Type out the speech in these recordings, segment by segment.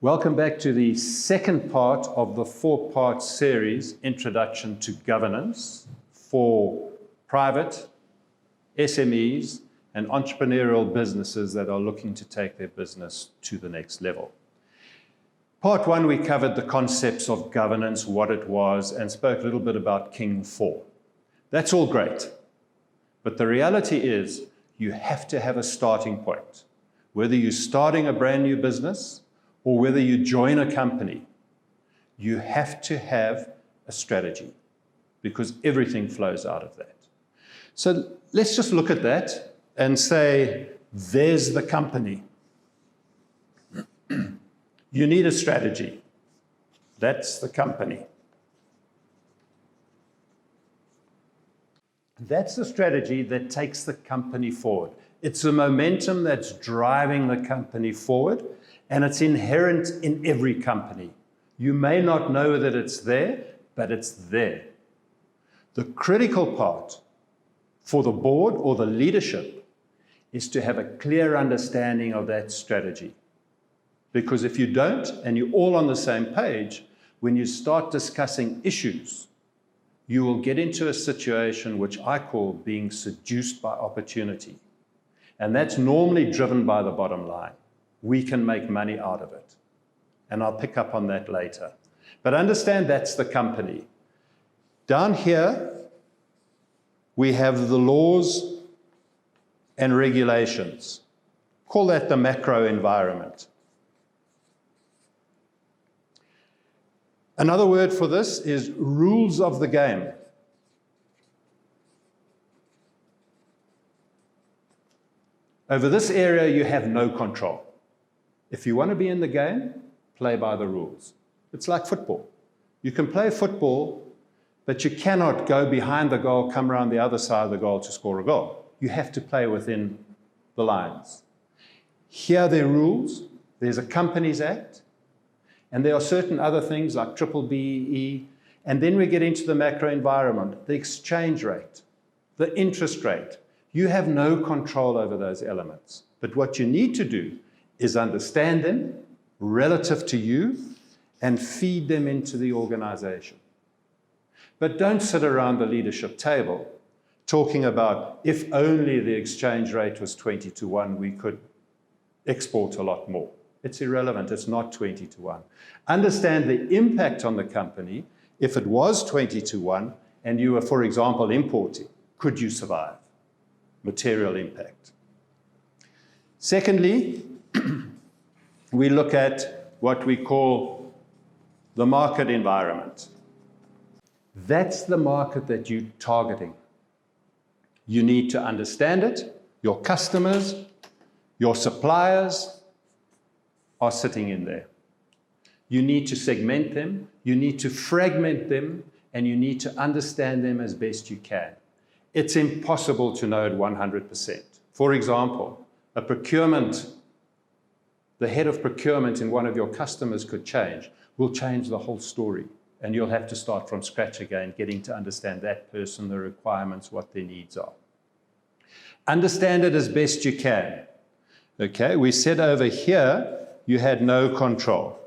Welcome back to the second part of the four-part series, Introduction to Governance, for private, SMEs, and entrepreneurial businesses that are looking to take their business to the next level. Part one, we covered the concepts of governance, what it was, and spoke a little bit about King 4. That's all great, but the reality is you have to have a starting point. Whether you're starting a brand new business or whether you join a company, you have to have a strategy because everything flows out of that. So let's just look at that and say, there's the company. You need a strategy. That's the company. That's the strategy that takes the company forward. It's the momentum that's driving the company forward, and it's inherent in every company. You may not know that it's there, but it's there. The critical part for the board or the leadership is to have a clear understanding of that strategy. Because if you don't, and you're all on the same page, when you start discussing issues, you will get into a situation which I call being seduced by opportunity. And that's normally driven by the bottom line. We can make money out of it. And I'll pick up on that later. But understand that's the company. Down here, we have the laws and regulations. Call that the macro environment. Another word for this is rules of the game. Over this area, you have no control. If you want to be in the game, play by the rules. It's like football. You can play football, but you cannot go behind the goal, come around the other side of the goal to score a goal. You have to play within the lines. Here are their rules. There's a Companies Act. And there are certain other things like BBBE. And then we get into the macro environment, the exchange rate, the interest rate. You have no control over those elements. But what you need to do is understand them relative to you and feed them into the organization. But don't sit around the leadership table talking about if only the exchange rate was 20-1, we could export a lot more. It's irrelevant. It's not 20-1. Understand the impact on the company. If it was 20-1 and you were, for example, importing, could you survive? Material impact. Secondly, we look at what we call the market environment. That's the market that you're targeting. You need to understand it. Your customers, your suppliers are sitting in there. You need to segment them, you need to fragment them, and you need to understand them as best you can. It's impossible to know it 100%. For example, a procurement, the head of procurement in one of your customers could change, will change the whole story. And you'll have to start from scratch again, getting to understand that person, the requirements, what their needs are. Understand it as best you can. Okay, we said over here, you had no control.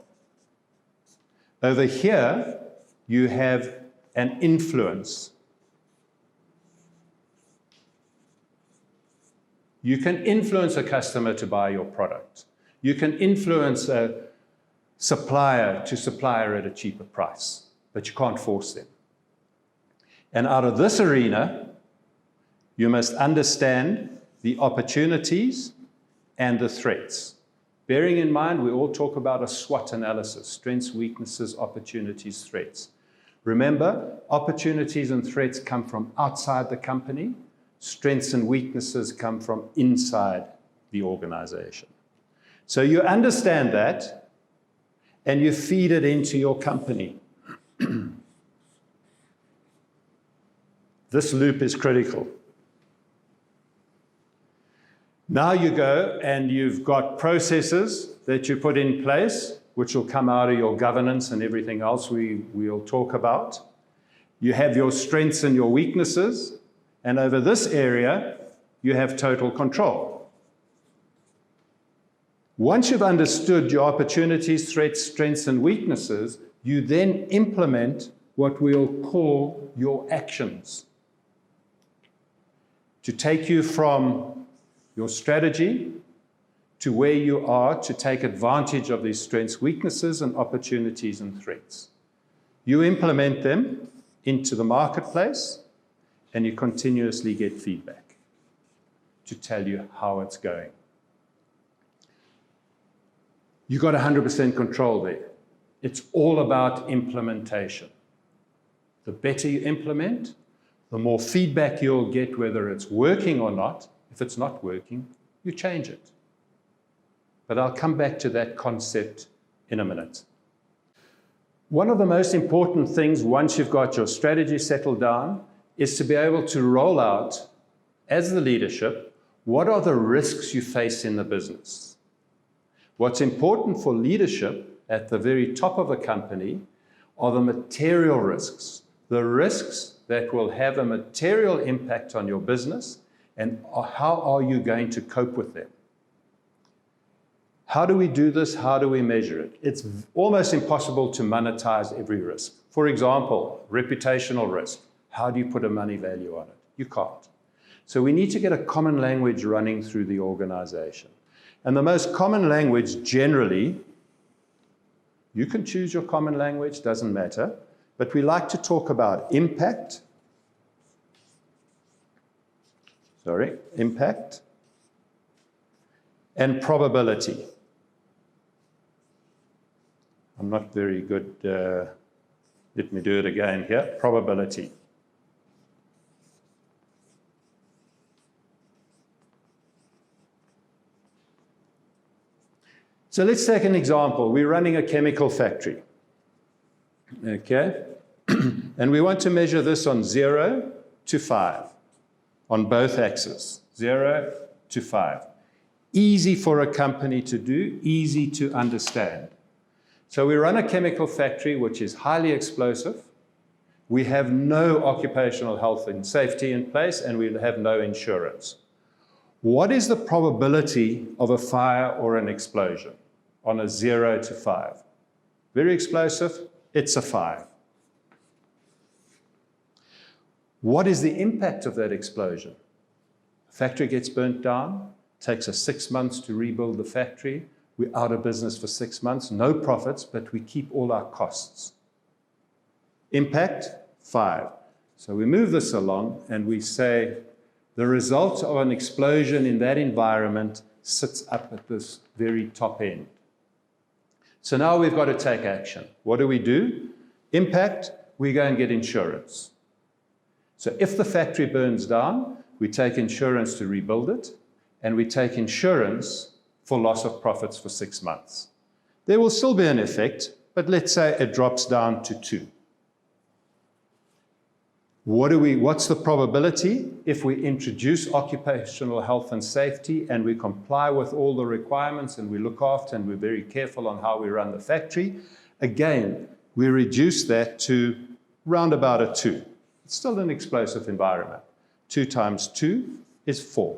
Over here, you have an influence. You can influence a customer to buy your product. You can influence a supplier to supplier at a cheaper price, but you can't force them. And out of this arena, you must understand the opportunities and the threats. Bearing in mind, we all talk about a SWOT analysis, strengths, weaknesses, opportunities, threats. Remember, opportunities and threats come from outside the company. Strengths and weaknesses come from inside the organization. So you understand that, and you feed it into your company. This loop is critical. Now you go and you've got processes that you put in place, which will come out of your governance and everything else we'll talk about. You have your strengths and your weaknesses, and over this area, you have total control. Once you've understood your opportunities, threats, strengths, and weaknesses, you then implement what we'll call your actions to take you from your strategy to where you are to take advantage of these strengths, weaknesses, and opportunities and threats. You implement them into the marketplace, and you continuously get feedback to tell you how it's going. You got 100% control there. It's all about implementation. The better you implement, the more feedback you'll get whether it's working or not. If it's not working, you change it. But I'll come back to that concept in a minute. One of the most important things once you've got your strategy settled down is to be able to roll out, as the leadership, what are the risks you face in the business. What's important for leadership at the very top of a company are the material risks, the risks that will have a material impact on your business, and how are you going to cope with them. How do we do this? How do we measure it? It's almost impossible to monetize every risk. For example, reputational risk. How do you put a money value on it? You can't. So we need to get a common language running through the organization. And the most common language generally, you can choose your common language, doesn't matter, but we like to talk about impact, and probability. I'm not very good, let me do it again here, probability. So let's take an example. We're running a chemical factory, okay? And we want to measure this on 0 to 5, on both axes, 0 to 5. Easy for a company to do, easy to understand. So we run a chemical factory which is highly explosive. We have no occupational health and safety in place, and we have no insurance. What is the probability of a fire or an explosion on a 0 to 5? Very explosive, it's a 5. What is the impact of that explosion? The factory gets burnt down, takes us 6 months to rebuild the factory. We're out of business for 6 months, no profits, but we keep all our costs. Impact, 5. So we move this along and we say the result of an explosion in that environment sits up at this very top end. So now we've got to take action. What do? Impact, we go and get insurance. So if the factory burns down, we take insurance to rebuild it, and we take insurance for loss of profits for 6 months. There will still be an effect, but let's say it drops down to 2. What's the probability if we introduce occupational health and safety and we comply with all the requirements and we look after and we're very careful on how we run the factory? Again, we reduce that to round about a 2. It's still an explosive environment. 2 times 2 is 4.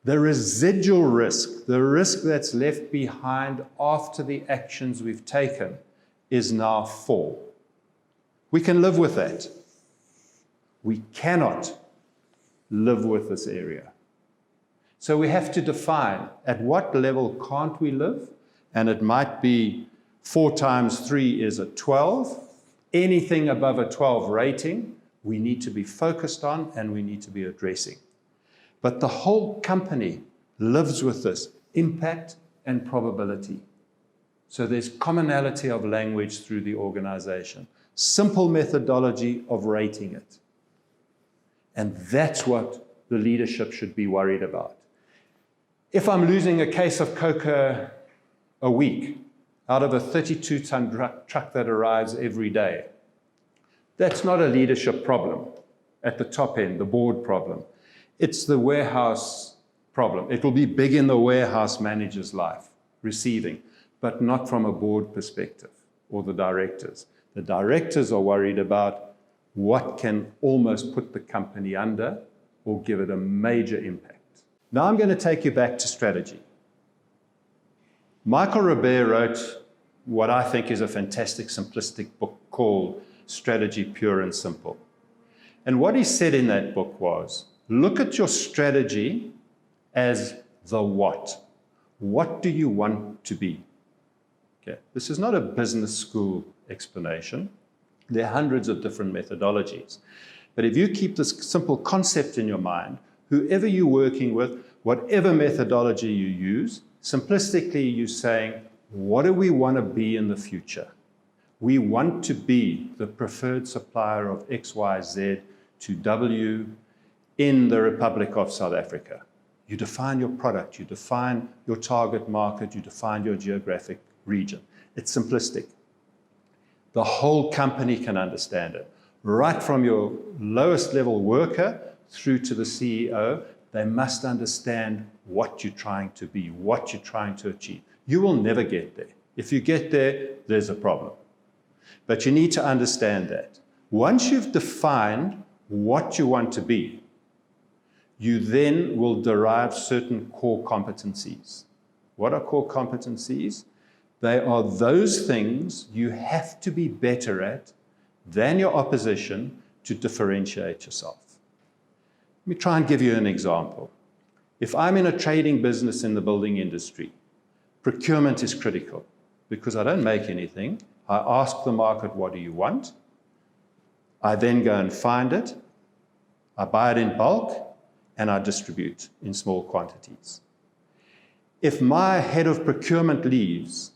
The residual risk, the risk that's left behind after the actions we've taken, is now 4. We can live with that. We cannot live with this area. So we have to define at what level can't we live, and it might be 4 times 3 is a 12. Anything above a 12 rating, we need to be focused on and we need to be addressing. But the whole company lives with this impact and probability. So there's commonality of language through the organization, simple methodology of rating it. And that's what the leadership should be worried about. If I'm losing a case of coca a week out of a 32-ton truck that arrives every day, that's not a leadership problem at the top end, the board problem. It's the warehouse problem. It will be big in the warehouse manager's life, receiving, but not from a board perspective or the directors. The directors are worried about what can almost put the company under or give it a major impact. Now I'm going to take you back to strategy. Michael Robert wrote what I think is a fantastic, simplistic book called Strategy Pure and Simple. And what he said in that book was, look at your strategy as the what. What do you want to be? Okay. This is not a business school explanation. There are hundreds of different methodologies. But if you keep this simple concept in your mind, whoever you're working with, whatever methodology you use, simplistically you're saying, what do we want to be in the future? We want to be the preferred supplier of XYZ to W in the Republic of South Africa. You define your product, you define your target market, you define your geographic region. It's simplistic. The whole company can understand it. Right from your lowest level worker through to the CEO, they must understand what you're trying to be, what you're trying to achieve. You will never get there. If you get there, there's a problem. But you need to understand that. Once you've defined what you want to be, you then will derive certain core competencies. What are core competencies? They are those things you have to be better at than your opposition to differentiate yourself. Let me try and give you an example. If I'm in a trading business in the building industry, procurement is critical because I don't make anything. I ask the market, what do you want? I then go and find it. I buy it in bulk and I distribute in small quantities. If my head of procurement leaves,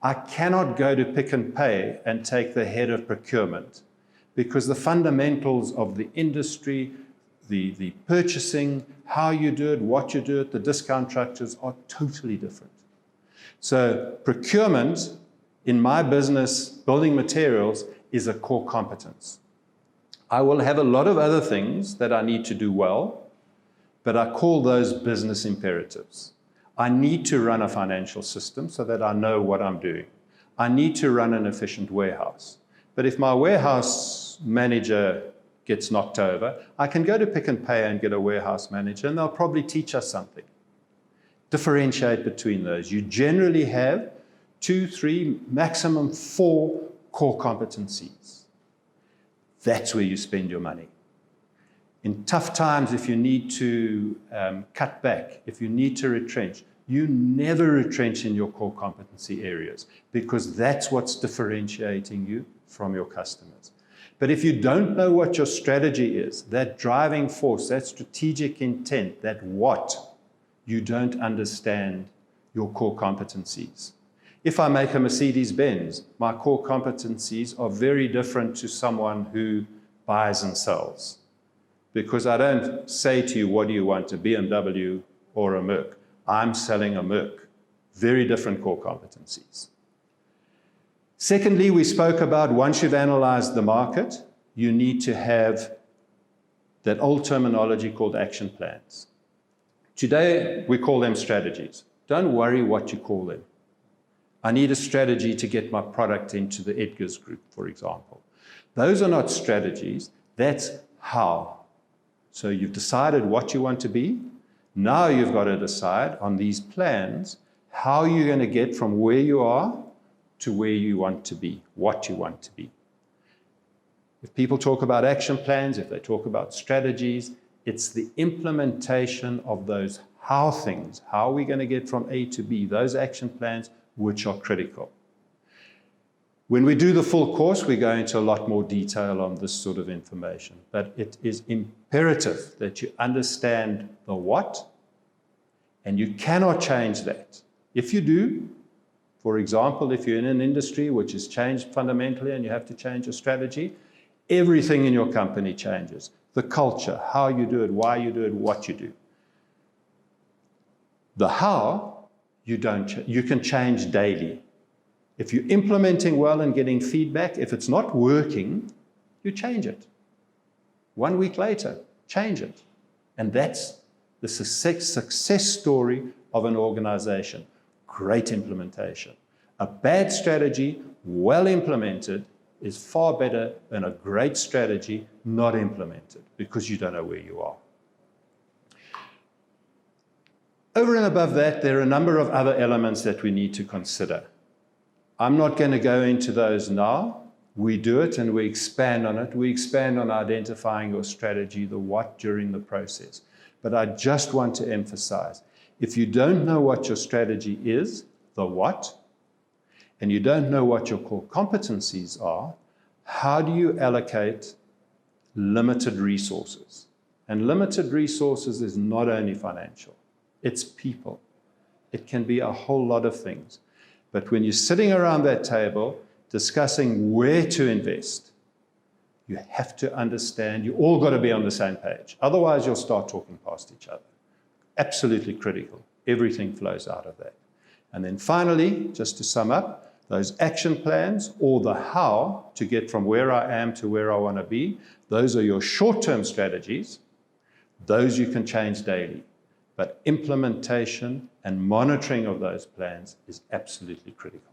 I cannot go to Pick and Pay and take the head of procurement because the fundamentals of the industry, the purchasing, how you do it, what you do it, the discount structures are totally different. So procurement in my business, building materials, is a core competence. I will have a lot of other things that I need to do well, but I call those business imperatives. I need to run a financial system so that I know what I'm doing. I need to run an efficient warehouse. But if my warehouse manager gets knocked over, I can go to Pick and Pay and get a warehouse manager, and they'll probably teach us something. Differentiate between those. You generally have 2, 3, maximum 4 core competencies. That's where you spend your money. In tough times, if you need to cut back, if you need to retrench, you never retrench in your core competency areas because that's what's differentiating you from your customers. But if you don't know what your strategy is, that driving force, that strategic intent, that what, you don't understand your core competencies. If I make a Mercedes-Benz, my core competencies are very different to someone who buys and sells. Because I don't say to you, what do you want, a BMW or a Merc? I'm selling a Merc. Very different core competencies. Secondly, we spoke about once you've analyzed the market, you need to have that old terminology called action plans. Today, we call them strategies. Don't worry what you call them. I need a strategy to get my product into the Edgar's group, for example. Those are not strategies, that's how. So you've decided what you want to be. Now you've got to decide on these plans how you're going to get from where you are to where you want to be, what you want to be. If people talk about action plans, if they talk about strategies, it's the implementation of those how things, how are we going to get from A to B, those action plans which are critical. When we do the full course, we go into a lot more detail on this sort of information, but it is imperative that you understand the what, and you cannot change that. If you do, for example, if you're in an industry which has changed fundamentally and you have to change your strategy, everything in your company changes. The culture, how you do it, why you do it, what you do. The how, you can change daily. If you're implementing well and getting feedback, if it's not working, you change it. 1 week later, change it. And that's the success story of an organization. Great implementation. A bad strategy, well implemented, is far better than a great strategy not implemented because you don't know where you are. over and above that, there are a number of other elements that we need to consider. I'm not going to go into those now. We do it and we expand on it. We expand on identifying your strategy, the what during the process. But I just want to emphasize, if you don't know what your strategy is, the what, and you don't know what your core competencies are, how do you allocate limited resources? And limited resources is not only financial, it's people. It can be a whole lot of things. But when you're sitting around that table discussing where to invest, you have to understand, you all got to be on the same page. Otherwise, you'll start talking past each other. Absolutely critical. Everything flows out of that. And then finally, just to sum up, those action plans or the how to get from where I am to where I want to be, those are your short-term strategies. Those you can change daily. But implementation and monitoring of those plans is absolutely critical.